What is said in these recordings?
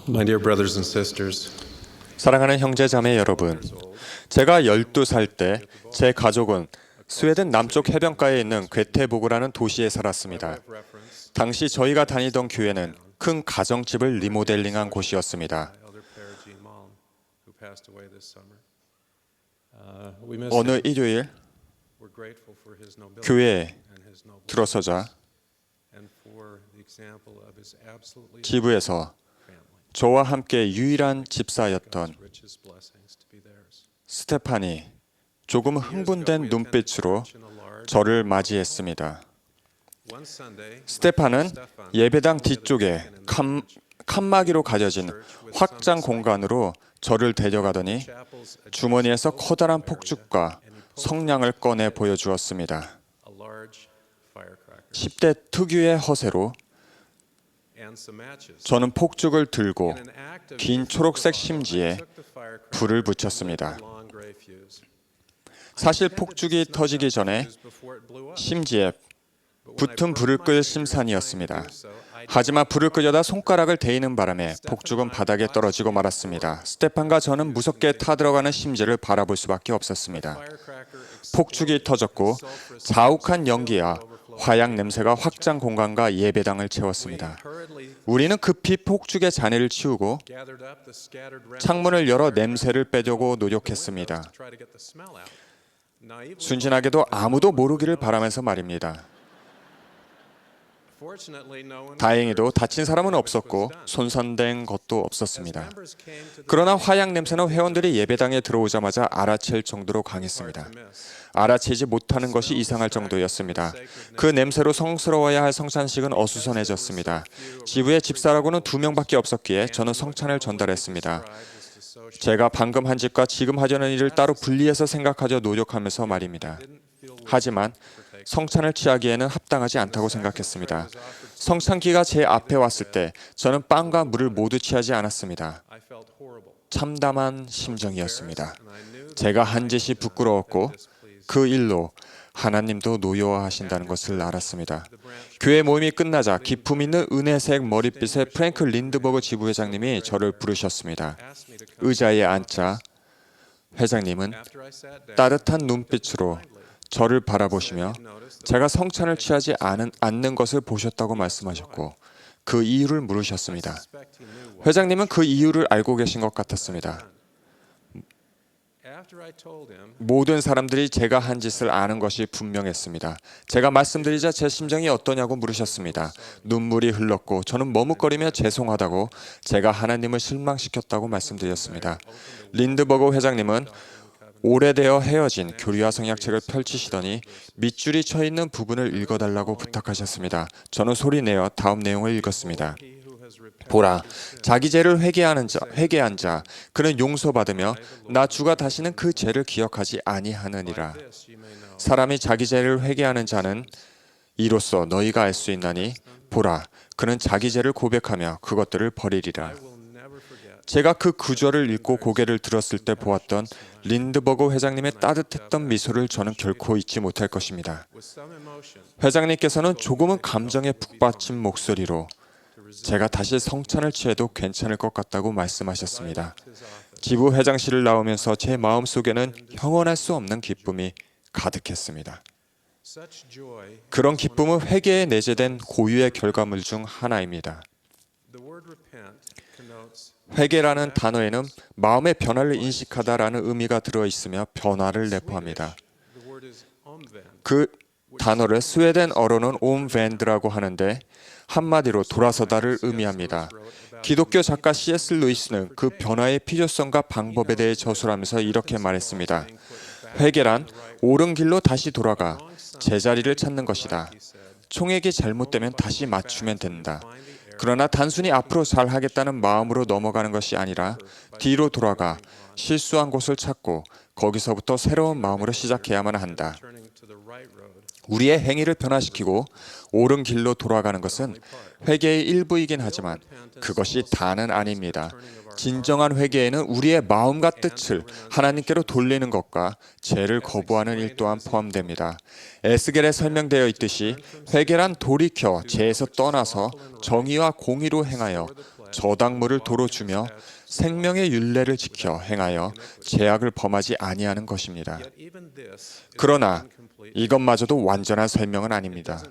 My dear brothers and sisters, 사랑하는 형제 자매 여러분, 제가 12살 때 제 가족은 스웨덴 남쪽 해변가에 있는 괴테보그라는 도시에 살았습니다. 당시 저희가 다니던 교회는 큰 가정집을 리모델링한 곳이었습니다. 어느 일요일 교회에 들어서자 지부에서 저와 함께 유일한 집사였던 스테판이 조금 흥분된 눈빛으로 저를 맞이했습니다. 스테판은 예배당 뒤쪽에 칸막이로 가려진 확장 공간으로 저를 데려가더니 주머니에서 커다란 폭죽과 성냥을 꺼내 보여주었습니다. 10대 특유의 허세로 저는 폭죽을 들고 긴 초록색 심지에 불을 붙였습니다. 사실 폭죽이 터지기 전에 심지에 붙은 불을 끌 심산이었습니다. 하지만 불을 끄려다 손가락을 데이는 바람에 폭죽은 바닥에 떨어지고 말았습니다. 스테판과 저는 무섭게 타들어가는 심지를 바라볼 수밖에 없었습니다. 폭죽이 터졌고 자욱한 연기와 화약 냄새가 확장 공간과 예배당을 채웠습니다. 우리는 급히 폭죽의 잔해를 치우고 창문을 열어 냄새를 빼려고 노력했습니다. 순진하게도 아무도 모르기를 바라면서 말입니다. 다행히도 다친 사람은 없었고 손상된 것도 없었습니다. 그러나 화약 냄새는 회원들이 예배당에 들어오자마자 알아챌 정도로 강했습니다. 알아채지 못하는 것이 이상할 정도였습니다. 그 냄새로 성스러워야 할 성찬식은 어수선해졌습니다. 지부의 집사라고는 2명밖에 없었기에 저는 성찬을 전달했습니다. 제가 방금 한 짓과 지금 하려는 일을 따로 분리해서 생각하려 노력하면서 말입니다. 하지만 성찬을 취하기에는 합당하지 않다고 생각했습니다. 성찬기가 제 앞에 왔을 때 저는 빵과 물을 모두 취하지 않았습니다. 참담한 심정이었습니다. 제가 한 짓이 부끄러웠고 그 일로 하나님도 노여워하신다는 것을 알았습니다. 교회 모임이 끝나자 기품 있는 은혜색 머릿빛의 프랭크 린드버그 지부회장님이 저를 부르셨습니다. 의자에 앉자 회장님은 따뜻한 눈빛으로 저를 바라보시며 제가 성찬을 취하지 않는 것을 보셨다고 말씀하셨고 그 이유를 물으셨습니다. 회장님은 그 이유를 알고 계신 것 같았습니다. 모든 사람들이 제가 한 짓을 아는 것이 분명했습니다. 제가 말씀드리자 제 심정이 어떠냐고 물으셨습니다. 눈물이 흘렀고 저는 머뭇거리며 죄송하다고 제가 하나님을 실망시켰다고 말씀드렸습니다. 린드버그 회장님은 오래되어 헤어진 교리와 성약책을 펼치시더니 밑줄이 쳐 있는 부분을 읽어달라고 부탁하셨습니다. 저는 소리내어 다음 내용을 읽었습니다. 보라, 자기 죄를 회개한 자, 그는 용서받으며 나 주가 다시는 그 죄를 기억하지 아니하느니라. 사람이 자기 죄를 회개하는 자는 이로써 너희가 알 수 있나니 보라, 그는 자기 죄를 고백하며 그것들을 버리리라. 제가 그 구절을 읽고 고개를 들었을 때 보았던 린드버그 회장님의 따뜻했던 미소를 저는 결코 잊지 못할 것입니다. 회장님께서는 조금은 감정에 북받친 목소리로 제가 다시 성찬을 취해도 괜찮을 것 같다고 말씀하셨습니다. 지부 회장실을 나오면서 제 마음속에는 형언할 수 없는 기쁨이 가득했습니다. 그런 기쁨은 회개에 내재된 고유의 결과물 중 하나입니다. 회개라는 단어에는 마음의 변화를 인식하다라는 의미가 들어있으며 변화를 내포합니다. 그 단어를 스웨덴어로는 옴벤드라고 하는데 한마디로 돌아서다를 의미합니다. 기독교 작가 C.S. 루이스는 그 변화의 필요성과 방법에 대해 저술하면서 이렇게 말했습니다. 회개란 옳은 길로 다시 돌아가 제자리를 찾는 것이다. 총액이 잘못되면 다시 맞추면 된다. 그러나 단순히 앞으로 잘하겠다는 마음으로 넘어가는 것이 아니라 뒤로 돌아가 실수한 곳을 찾고 거기서부터 새로운 마음으로 시작해야만 한다. 우리의 행위를 변화시키고 옳은 길로 돌아가는 것은 회개의 일부이긴 하지만 그것이 다는 아닙니다. 진정한 회개에는 우리의 마음과 뜻을 하나님께로 돌리는 것과 죄를 거부하는 일 또한 포함됩니다. 에스겔에 설명되어 있듯이 회개란 돌이켜 죄에서 떠나서 정의와 공의로 행하여 저당물을 도로 주며 생명의 율례를 지켜 행하여 죄악을 범하지 아니하는 것입니다. 그러나 이것마저도 완전한 설명은 아닙니다.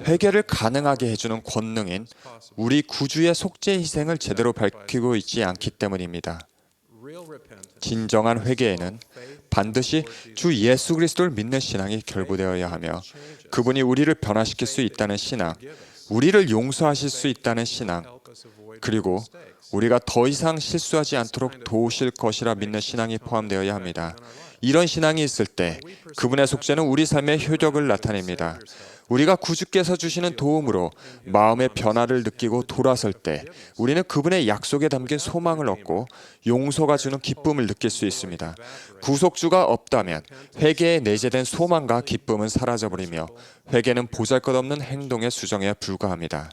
회개를 가능하게 해주는 권능인 우리 구주의 속죄 희생을 제대로 밝히고 있지 않기 때문입니다. 진정한 회개에는 반드시 주 예수 그리스도를 믿는 신앙이 결부되어야 하며 그분이 우리를 변화시킬 수 있다는 신앙, 우리를 용서하실 수 있다는 신앙, 그리고 우리가 더 이상 실수하지 않도록 도우실 것이라 믿는 신앙이 포함되어야 합니다. 이런 신앙이 있을 때 그분의 속죄는 우리 삶의 효력을 나타냅니다. 우리가 구주께서 주시는 도움으로 마음의 변화를 느끼고 돌아설 때 우리는 그분의 약속에 담긴 소망을 얻고 용서가 주는 기쁨을 느낄 수 있습니다. 구속주가 없다면 회개에 내재된 소망과 기쁨은 사라져버리며 회개는 보잘것없는 행동의 수정에 불과합니다.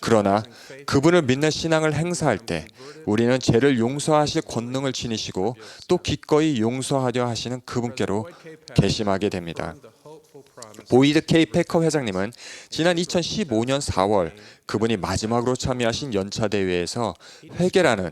그러나 그분을 믿는 신앙을 행사할 때 우리는 죄를 용서하실 권능을 지니시고 또 기꺼이 용서하려 하시는 그분께로 개심하게 됩니다. 보이드 K 패커 회장님은 지난 2015년 4월 그분이 마지막으로 참여하신 연차 대회에서 회개라는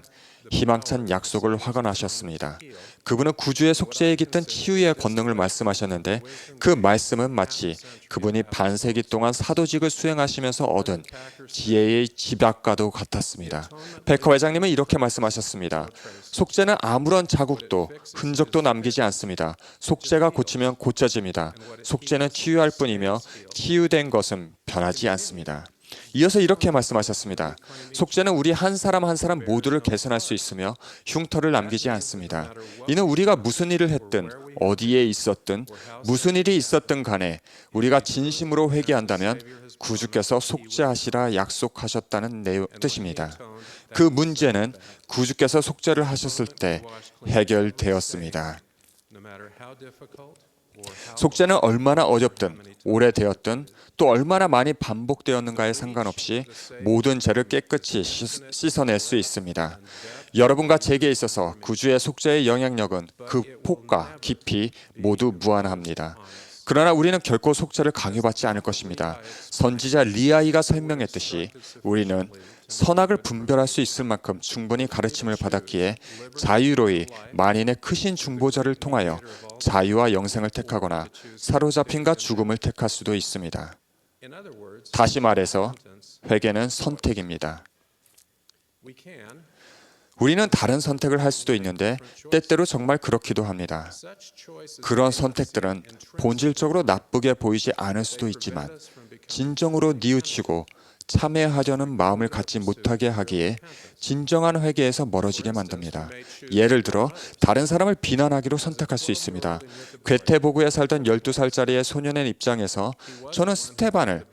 희망찬 약속을 확언하셨습니다. 그분은 구주의 속죄에 깃든 치유의 권능을 말씀하셨는데 그 말씀은 마치 그분이 반세기 동안 사도직을 수행하시면서 얻은 지혜의 집약과도 같았습니다. 패커 회장님은 이렇게 말씀하셨습니다. 속죄는 아무런 자국도 흔적도 남기지 않습니다. 속죄가 고치면 고쳐집니다. 속죄는 치유할 뿐이며 치유된 것은 변하지 않습니다. 이어서 이렇게 말씀하셨습니다. 속죄는 우리 한 사람 한 사람 모두를 개선할 수 있으며 흉터를 남기지 않습니다. 이는 우리가 무슨 일을 했든 어디에 있었든 무슨 일이 있었든 간에 우리가 진심으로 회개한다면 구주께서 속죄하시라 약속하셨다는 뜻입니다. 그 문제는 구주께서 속죄를 하셨을 때 해결되었습니다. 속죄는 얼마나 어렵든 오래되었든 또 얼마나 많이 반복되었는가에 상관없이 모든 죄를 깨끗이 씻어낼 수 있습니다. 여러분과 제게 있어서 구주의 속죄의 영향력은 그 폭과 깊이 모두 무한합니다. 그러나 우리는 결코 속죄를 강요받지 않을 것입니다. 선지자 리아이가 설명했듯이 우리는 선악을 분별할 수 있을 만큼 충분히 가르침을 받았기에 자유로이 만인의 크신 중보자를 통하여 자유와 영생을 택하거나 사로잡힘과 죽음을 택할 수도 있습니다. 다시 말해서 회개는 선택입니다. 우리는 다른 선택을 할 수도 있는데 때때로 정말 그렇기도 합니다. 그런 선택들은 본질적으로 나쁘게 보이지 않을 수도 있지만 진정으로 뉘우치고 참회하려는 마음을 갖지 못하게 하기에 진정한 회개에서 멀어지게 만듭니다. 예를 들어 다른 사람을 비난하기로 선택할 수 있습니다. 괴테보그에 살던 12살짜리의 소년의 입장에서 저는 스테반을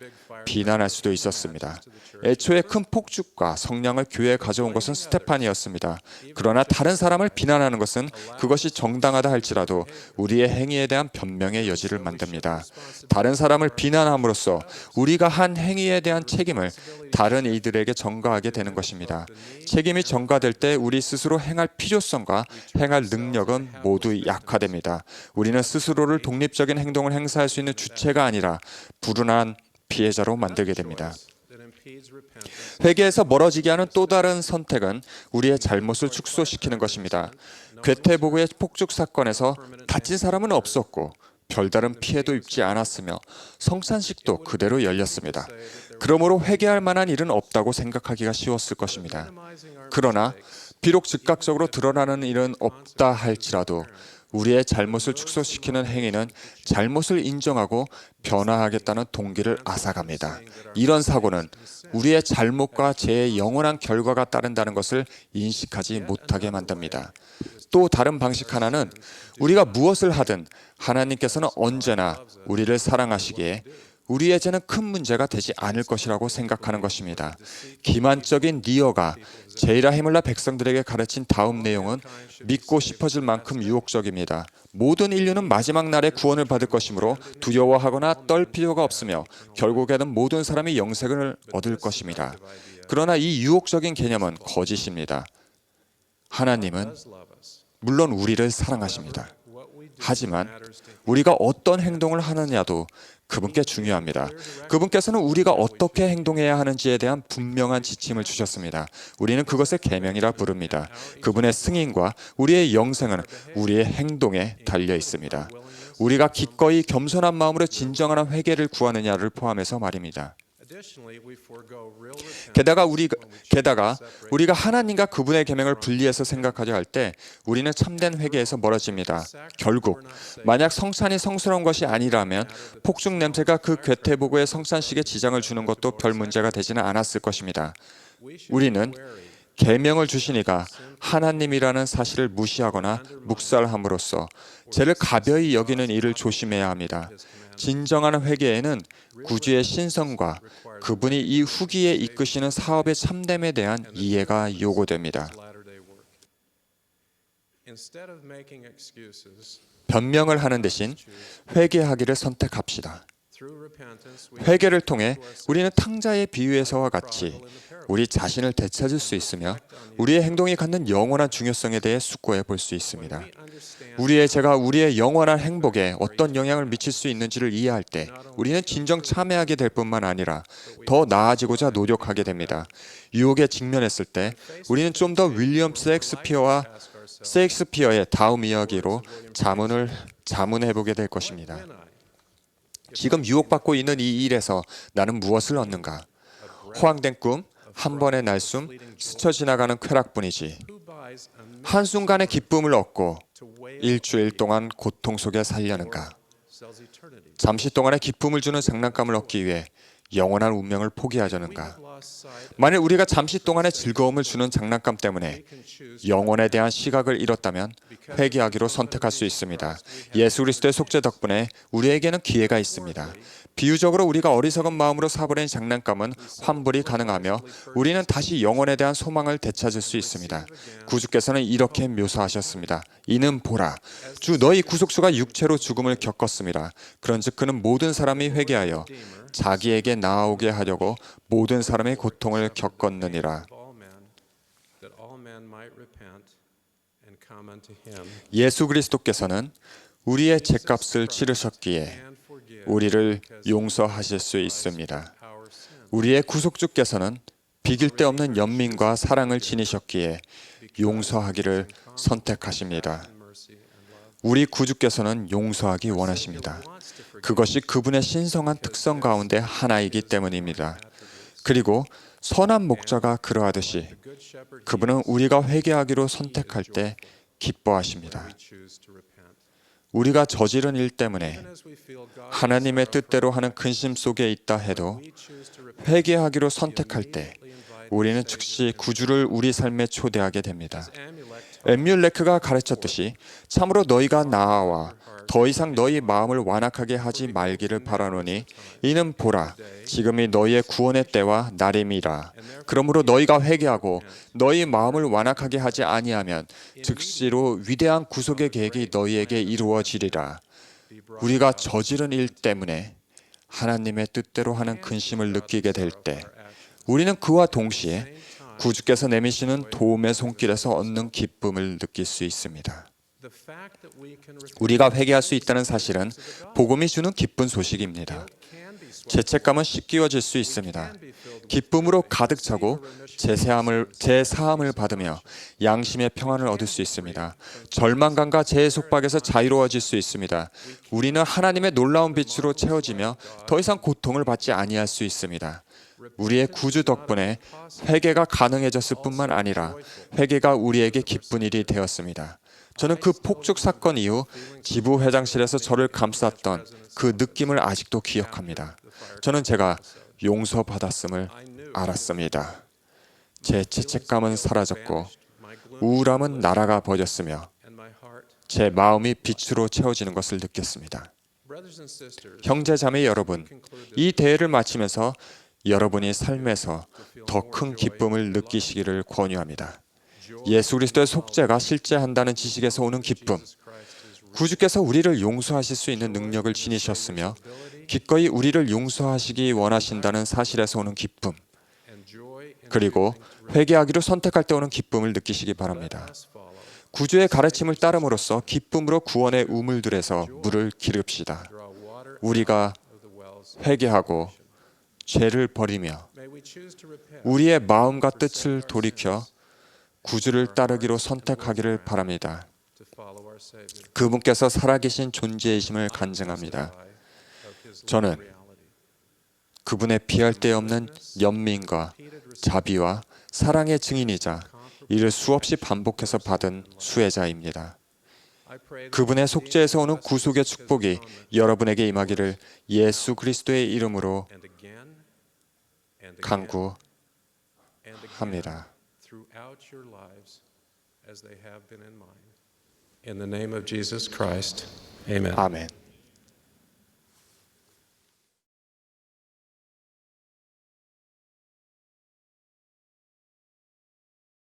비난할 수도 있었습니다. 애초에 큰 폭죽과 성냥을 교회에 가져온 것은 스테판이었습니다. 그러나 다른 사람을 비난하는 것은 그것이 정당하다 할지라도 우리의 행위에 대한 변명의 여지를 만듭니다. 다른 사람을 비난함으로써 우리가 한 행위에 대한 책임을 다른 이들에게 전가하게 되는 것입니다. 책임이 전가될 때 우리 스스로 행할 필요성과 행할 능력은 모두 약화됩니다. 우리는 스스로를 독립적인 행동을 행사할 수 있는 주체가 아니라 불운한 피해자로 만들게 됩니다. 회개에서 멀어지게 하는 또 다른 선택은 우리의 잘못을 축소시키는 것입니다. 괴테보그의 폭죽 사건에서 다친 사람은 없었고 별다른 피해도 입지 않았으며 성찬식도 그대로 열렸습니다. 그러므로 회개할 만한 일은 없다고 생각하기가 쉬웠을 것입니다. 그러나 비록 즉각적으로 드러나는 일은 없다 할지라도 우리의 잘못을 축소시키는 행위는 잘못을 인정하고 변화하겠다는 동기를 앗아갑니다. 이런 사고는 우리의 잘못과 죄의 영원한 결과가 따른다는 것을 인식하지 못하게 만듭니다. 또 다른 방식 하나는 우리가 무엇을 하든 하나님께서는 언제나 우리를 사랑하시기에 우리의 죄는 큰 문제가 되지 않을 것이라고 생각하는 것입니다. 기만적인 니어가 제이라히물라 백성들에게 가르친 다음 내용은 믿고 싶어질 만큼 유혹적입니다. 모든 인류는 마지막 날에 구원을 받을 것이므로 두려워하거나 떨 필요가 없으며 결국에는 모든 사람이 영생을 얻을 것입니다. 그러나 이 유혹적인 개념은 거짓입니다. 하나님은 물론 우리를 사랑하십니다. 하지만 우리가 어떤 행동을 하느냐도 그분께 중요합니다. 그분께서는 우리가 어떻게 행동해야 하는지에 대한 분명한 지침을 주셨습니다. 우리는 그것을 계명이라 부릅니다. 그분의 승인과 우리의 영생은 우리의 행동에 달려 있습니다. 우리가 기꺼이 겸손한 마음으로 진정한 회개를 구하느냐를 포함해서 말입니다. 게다가 우리가 하나님과 그분의 계명을 분리해서 생각하려 할 때 우리는 참된 회개에서 멀어집니다. 결국 만약 성찬이 성스러운 것이 아니라면 폭죽 냄새가 그 괴테보고의 성찬식에 지장을 주는 것도 별 문제가 되지는 않았을 것입니다. 우리는 계명을 주신 이가 하나님이라는 사실을 무시하거나 묵살함으로써 죄를 가벼이 여기는 일을 조심해야 합니다. 진정한 회개에는 구주의 신성과 그분이 이 후기에 이끄시는 사업의 참됨에 대한 이해가 요구됩니다. 변명을 하는 대신 회개하기를 선택합시다. 회개를 통해 우리는 탕자의 비유에서와 같이 우리 자신을 되찾을 수 있으며 우리의 행동이 갖는 영원한 중요성에 대해 숙고해 볼 수 있습니다. 우리의 죄가 우리의 영원한 행복에 어떤 영향을 미칠 수 있는지를 이해할 때 우리는 진정 참회하게 될 뿐만 아니라 더 나아지고자 노력하게 됩니다. 유혹에 직면했을 때 우리는 좀 더 윌리엄 셰익스피어의 다음 이야기로 자문해보게 될 것입니다. 지금 유혹받고 있는 이 일에서 나는 무엇을 얻는가? 허황된 꿈, 한 번의 날숨, 스쳐 지나가는 쾌락뿐이지. 한순간의 기쁨을 얻고 일주일 동안 고통 속에 살려는가? 잠시 동안의 기쁨을 주는 장난감을 얻기 위해 영원한 운명을 포기하려는가? 만일 우리가 잠시 동안의 즐거움을 주는 장난감 때문에 영혼에 대한 시각을 잃었다면 회개하기로 선택할 수 있습니다. 예수 그리스도의 속죄 덕분에 우리에게는 기회가 있습니다. 비유적으로 우리가 어리석은 마음으로 사버린 장난감은 환불이 가능하며 우리는 다시 영혼에 대한 소망을 되찾을 수 있습니다. 구주께서는 이렇게 묘사하셨습니다. 이는 보라, 주 너희 구속주가 육체로 죽음을 겪었습니다. 그런즉 그는 모든 사람이 회개하여 자기에게 나아오게 하려고 모든 사람의 고통을 겪었느니라. 예수 그리스도께서는 우리의 죄값을 치르셨기에 우리를 용서하실 수 있습니다. 우리의 구속주께서는 비길 데 없는 연민과 사랑을 지니셨기에 용서하기를 선택하십니다. 우리 구주께서는 용서하기 원하십니다. 그것이 그분의 신성한 특성 가운데 하나이기 때문입니다. 그리고 선한 목자가 그러하듯이 그분은 우리가 회개하기로 선택할 때 기뻐하십니다. 우리가 저지른 일 때문에 하나님의 뜻대로 하는 근심 속에 있다 해도 회개하기로 선택할 때 우리는 즉시 구주를 우리 삶에 초대하게 됩니다. 엠뮬레크가 가르쳤듯이 참으로 너희가 나아와 더 이상 너희 마음을 완악하게 하지 말기를 바라노니 이는 보라 지금이 너희의 구원의 때와 날임이라. 그러므로 너희가 회개하고 너희 마음을 완악하게 하지 아니하면 즉시로 위대한 구속의 계획이 너희에게 이루어지리라. 우리가 저지른 일 때문에 하나님의 뜻대로 하는 근심을 느끼게 될 때 우리는 그와 동시에 구주께서 내미시는 도움의 손길에서 얻는 기쁨을 느낄 수 있습니다. 우리가 회개할 수 있다는 사실은 복음이 주는 기쁜 소식입니다. 죄책감은 씻기워질 수 있습니다. 기쁨으로 가득 차고 제사함을 받으며 양심의 평안을 얻을 수 있습니다. 절망감과 죄의 속박에서 자유로워질 수 있습니다. 우리는 하나님의 놀라운 빛으로 채워지며 더 이상 고통을 받지 아니할 수 있습니다. 우리의 구주 덕분에 회개가 가능해졌을 뿐만 아니라 회개가 우리에게 기쁜 일이 되었습니다. 저는 그 폭죽 사건 이후 지부 회장실에서 저를 감쌌던 그 느낌을 아직도 기억합니다. 저는 제가 용서받았음을 알았습니다. 제 죄책감은 사라졌고 우울함은 날아가 버렸으며 제 마음이 빛으로 채워지는 것을 느꼈습니다. 형제 자매 여러분, 이 대회를 마치면서 여러분이 삶에서 더 큰 기쁨을 느끼시기를 권유합니다. 예수 그리스도의 속죄가 실제한다는 지식에서 오는 기쁨, 구주께서 우리를 용서하실 수 있는 능력을 지니셨으며 기꺼이 우리를 용서하시기 원하신다는 사실에서 오는 기쁨, 그리고 회개하기로 선택할 때 오는 기쁨을 느끼시기 바랍니다. 구주의 가르침을 따름으로써 기쁨으로 구원의 우물들에서 물을 기릅시다. 우리가 회개하고 죄를 버리며 우리의 마음과 뜻을 돌이켜 구주를 따르기로 선택하기를 바랍니다. 그분께서 살아계신 존재이심을 간증합니다. 저는 그분의 비할 데 없는 연민과 자비와 사랑의 증인이자 이를 수없이 반복해서 받은 수혜자입니다. 그분의 속죄에서 오는 구속의 축복이 여러분에게 임하기를 예수 그리스도의 이름으로 간구합니다. In the name of Jesus Christ, amen. 아멘.